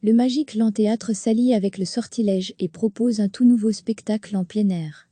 Le Magic Land Théâtre s'allie avec le Sortilège et propose un tout nouveau spectacle en plein air.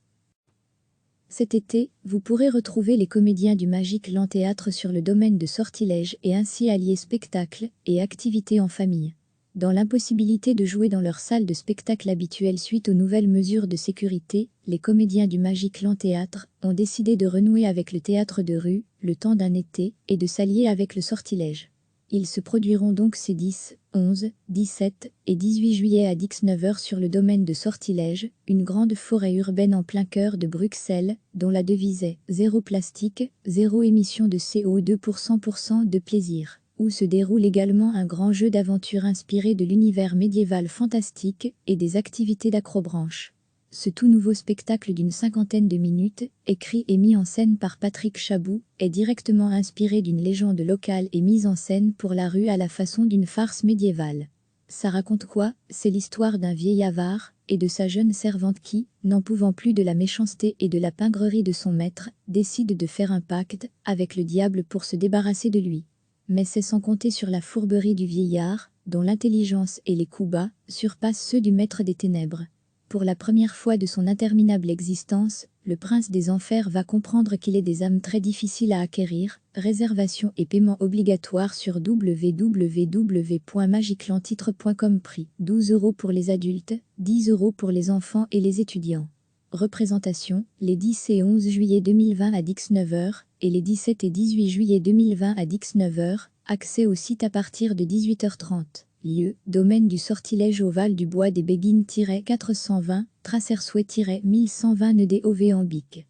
Cet été, vous pourrez retrouver les comédiens du Magic Land Théâtre sur le domaine de Sortilège et ainsi allier spectacle et activités en famille. Dans l'impossibilité de jouer dans leur salle de spectacle habituelle suite aux nouvelles mesures de sécurité, les comédiens du Magic Land Théâtre ont décidé de renouer avec le théâtre de rue, le temps d'un été, et de s'allier avec le Sortilège. Ils se produiront donc ces 10, 11, 17 et 18 juillet à 19h sur le domaine de Sortilège, une grande forêt urbaine en plein cœur de Bruxelles, dont la devise est « Zéro plastique, zéro émission de CO2 pour 100% de plaisir », où se déroule également un grand jeu d'aventure inspiré de l'univers médiéval fantastique et des activités d'acrobranche. Ce tout nouveau spectacle d'une cinquantaine de minutes, écrit et mis en scène par Patrick Chabou, est directement inspiré d'une légende locale et mise en scène pour la rue à la façon d'une farce médiévale. Ça raconte quoi? C'est l'histoire d'un vieil avare et de sa jeune servante qui, n'en pouvant plus de la méchanceté et de la pingrerie de son maître, décide de faire un pacte avec le diable pour se débarrasser de lui. Mais c'est sans compter sur la fourberie du vieillard, dont l'intelligence et les coups bas surpassent ceux du maître des ténèbres. Pour la première fois de son interminable existence, le prince des enfers va comprendre qu'il est des âmes très difficiles à acquérir. Réservation et paiement obligatoire sur www.magiclandtitre.com. Prix 12 € pour les adultes, 10 € pour les enfants et les étudiants. Représentation, les 10 et 11 juillet 2020 à 19h et les 17 et 18 juillet 2020 à 19h. Accès au site à partir de 18h30. Lieu, domaine du Sortilège au Val du Bois des Béguines-420, Tracersouet-1120 Neudé en Bic.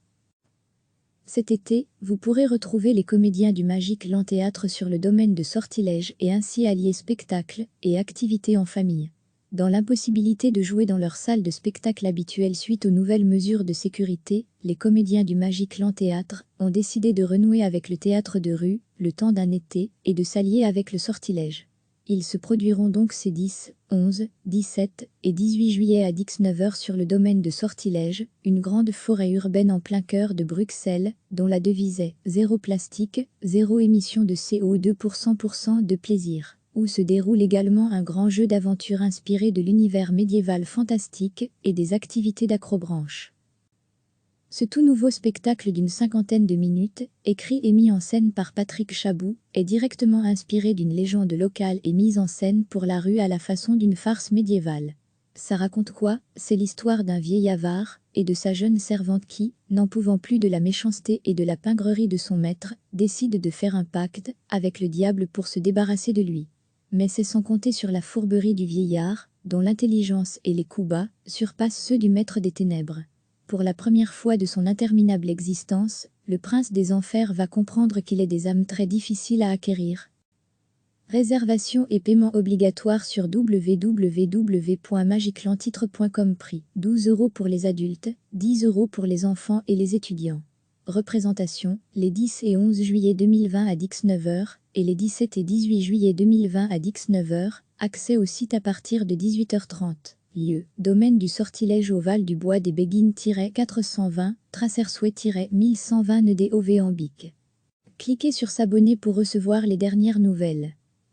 Cet été, vous pourrez retrouver les comédiens du Magic Land Théâtre sur le domaine de Sortilège et ainsi allier spectacle et activités en famille. Dans l'impossibilité de jouer dans leur salle de spectacle habituelle suite aux nouvelles mesures de sécurité, les comédiens du Magic Land Théâtre ont décidé de renouer avec le théâtre de rue, le temps d'un été, et de s'allier avec le Sortilège. Ils se produiront donc ces 10, 11, 17 et 18 juillet à 19h sur le domaine de Sortilège, une grande forêt urbaine en plein cœur de Bruxelles, dont la devise est « Zéro plastique, zéro émission de CO2 pour 100% de plaisir », où se déroule également un grand jeu d'aventure inspiré de l'univers médiéval fantastique et des activités d'acrobranche. Ce tout nouveau spectacle d'une cinquantaine de minutes, écrit et mis en scène par Patrick Chabou, est directement inspiré d'une légende locale et mise en scène pour la rue à la façon d'une farce médiévale. Ça raconte quoi? C'est l'histoire d'un vieil avare et de sa jeune servante qui, n'en pouvant plus de la méchanceté et de la pingrerie de son maître, décide de faire un pacte avec le diable pour se débarrasser de lui. Mais c'est sans compter sur la fourberie du vieillard, dont l'intelligence et les coups bas surpassent ceux du maître des ténèbres. Pour la première fois de son interminable existence, le prince des enfers va comprendre qu'il est des âmes très difficiles à acquérir. Réservation et paiement obligatoire sur www.magiclandtitre.com. Prix 12 € pour les adultes, 10 € pour les enfants et les étudiants. Représentation, les 10 et 11 juillet 2020 à 19h et les 17 et 18 juillet 2020 à 19h. Accès au site à partir de 18h30. Lieu, domaine du Sortilège au Val du Bois des Béguines-420, Tracersouet-1120 Neudé en Bic. Cliquez sur s'abonner pour recevoir les dernières nouvelles.